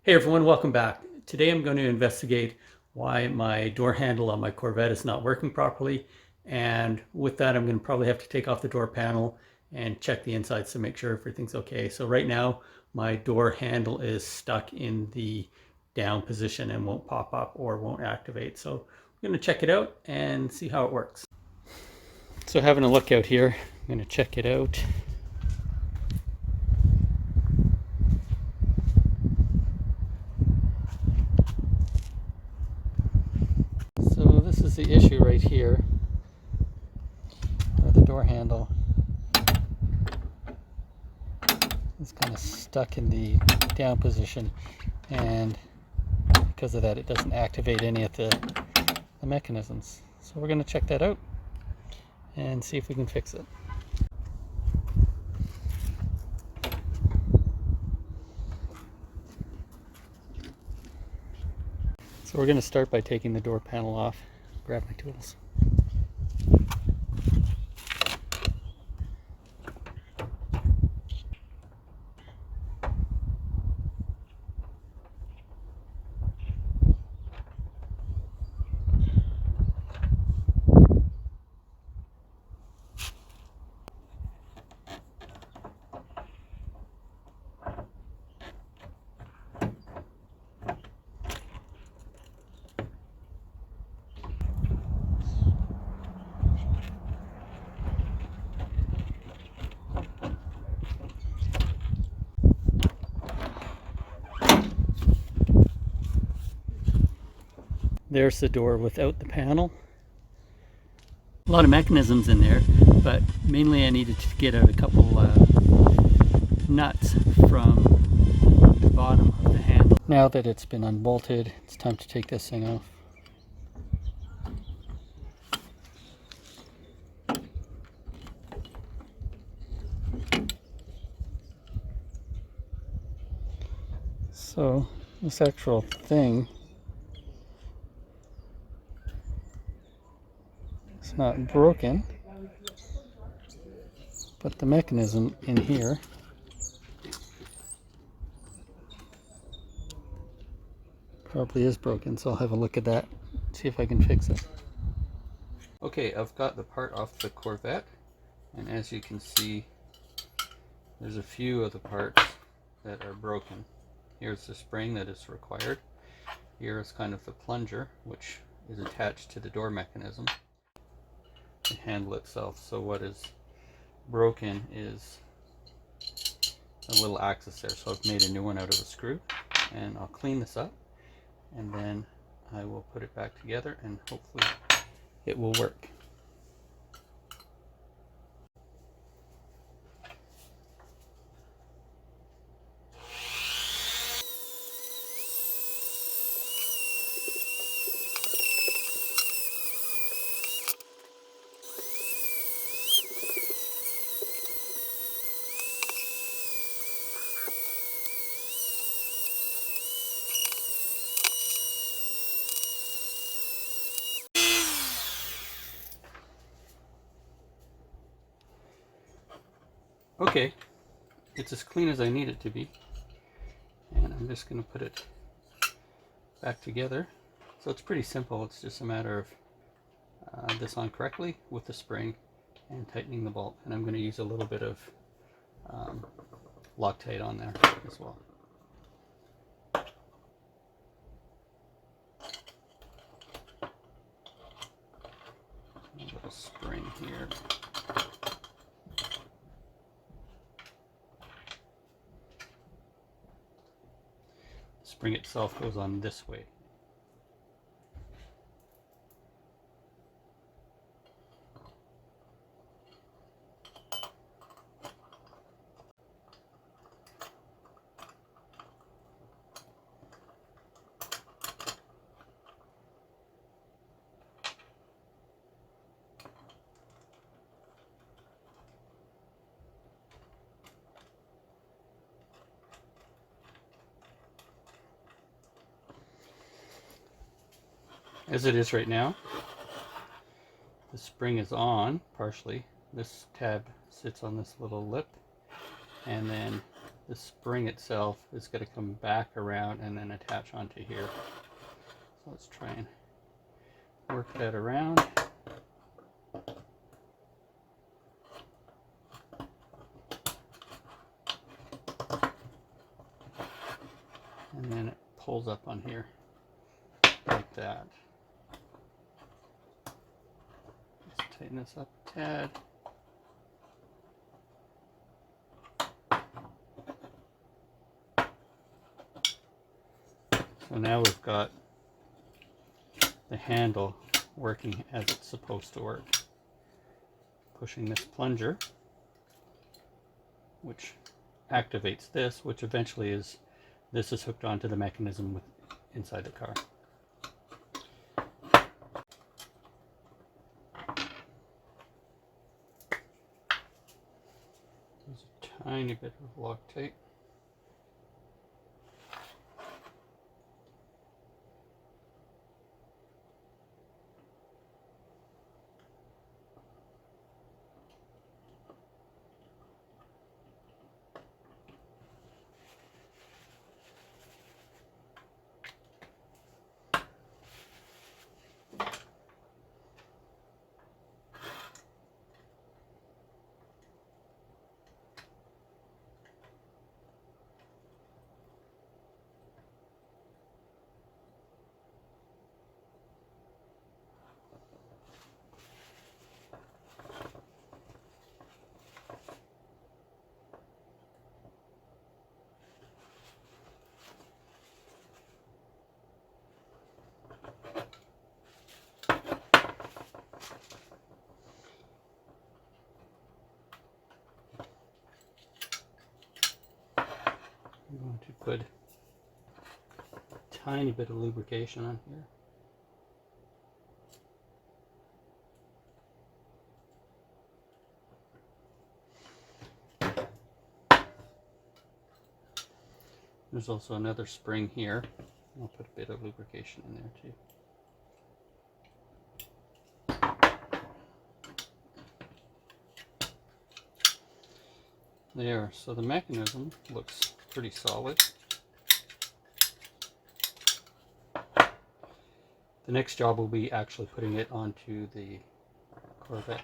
Hey everyone, welcome back. Today I'm going to investigate why my door handle on my Corvette is not working properly. And with that, I'm going to probably have to take off the door panel and check the insides to make sure everything's okay. So right now, my door handle is stuck in the down position and won't pop up or won't activate. So I'm going to check it out and see how it works. So having a look out here, I'm going to check it out. So this is the issue right here, where the door handle is kind of stuck in the down position, and because of that it doesn't activate any of the mechanisms. So we're going to check that out and see if we can fix it. So we're going to start by taking the door panel off. Grab my tools. There's the door without the panel. A lot of mechanisms in there, but mainly I needed to get out a couple nuts from the bottom of the handle. Now that it's been unbolted, it's time to take this thing off. So this actual thing, it's not broken, but the mechanism in here probably is broken, so I'll have a look at that, see if I can fix it. Okay, I've got the part off the Corvette, and as you can see, there's a few of the parts that are broken. Here's the spring that is required. Here is kind of the plunger, which is attached to the door mechanism, the handle itself. So what is broken is a little axis there. So I've made a new one out of a screw, and I'll clean this up, and then I will put it back together, and hopefully it will work. Okay, it's as clean as I need it to be, and I'm just going to put it back together. So it's pretty simple. It's just a matter of this on correctly with the spring and tightening the bolt, and I'm going to use a little bit of Loctite on there as well. A little spring here. The spring itself goes on this way. As it is right now, the spring is on partially. This tab sits on this little lip, and then the spring itself is going to come back around and then attach onto here. So let's try and work that around. And then it pulls up on here like that. Let's tighten this up a tad. So now we've got the handle working as it's supposed to work. Pushing this plunger, which activates this, which eventually is, this is hooked onto the mechanism inside the car. There's a tiny bit of Loctite. I'm going to put a tiny bit of lubrication on here. There's also another spring here. I'll put a bit of lubrication in there too. There, so the mechanism looks pretty solid. The next job will be actually putting it onto the Corvette.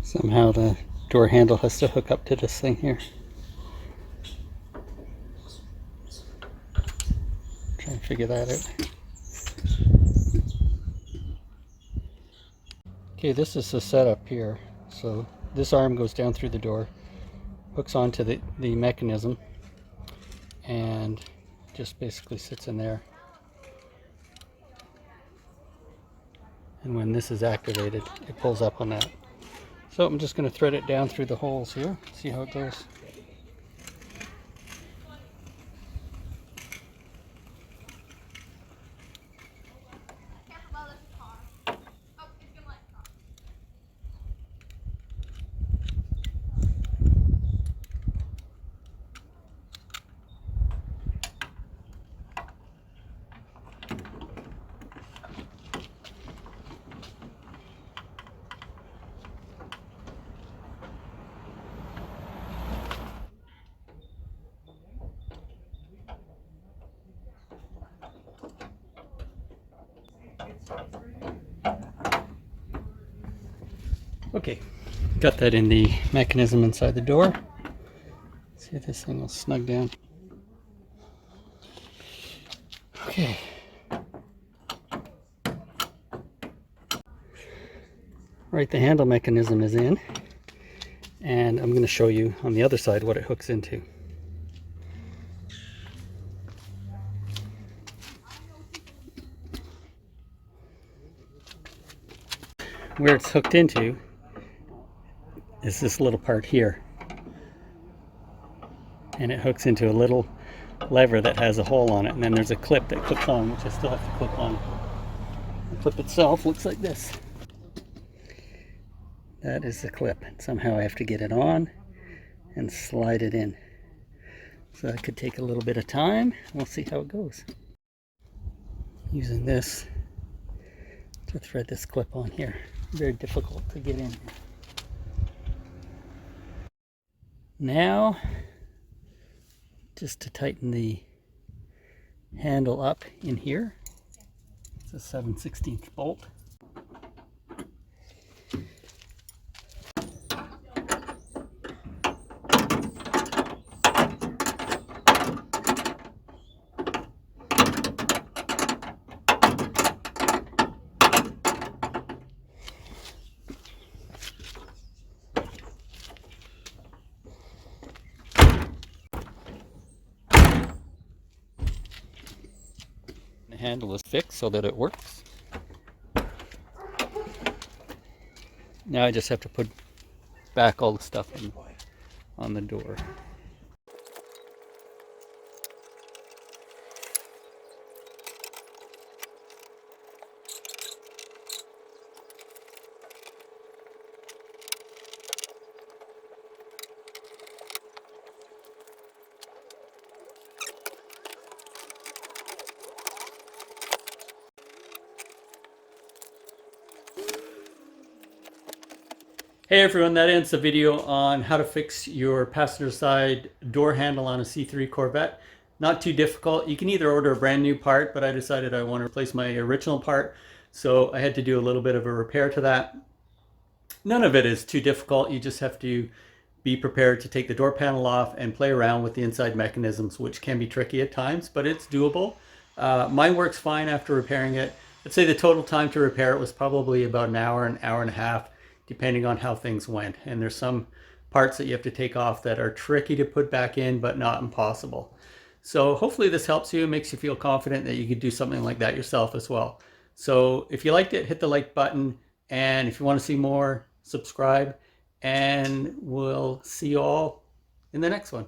Somehow the door handle has to hook up to this thing here. Try and figure that out. Okay, this is the setup here. So this arm goes down through the door, hooks onto the mechanism, and just basically sits in there. And when this is activated, it pulls up on that. So I'm just going to thread it down through the holes here, see how it goes. Okay, got that in the mechanism inside the door. See if this thing will snug down. Okay. Right, the handle mechanism is in, and I'm going to show you on the other side what it hooks into. Where it's hooked into is this little part here, and it hooks into a little lever that has a hole on it, and then there's a clip that clips on, which I still have to clip on. The clip itself looks like this. That is the clip. Somehow I have to get it on and slide it in. So that could take a little bit of time. We'll see how it goes. Using this to thread this clip on here. Very difficult to get in. Now, just to tighten the handle up in here, it's a 7/16 bolt. The handle is fixed so that it works. Now I just have to put back all the stuff on the door. Hey everyone, that ends the video on how to fix your passenger side door handle on a C3 Corvette. Not too difficult. You can either order a brand new part, but I decided I want to replace my original part, so I had to do a little bit of a repair to that. None of it is too difficult. You just have to be prepared to take the door panel off and play around with the inside mechanisms, which can be tricky at times, but it's doable. Mine works fine after repairing it. I'd say the total time to repair it was probably about an hour and a half, depending on how things went. And there's some parts that you have to take off that are tricky to put back in, but not impossible. So hopefully this helps you, makes you feel confident that you could do something like that yourself as well. So if you liked it, hit the like button. And if you want to see more, subscribe. And we'll see you all in the next one.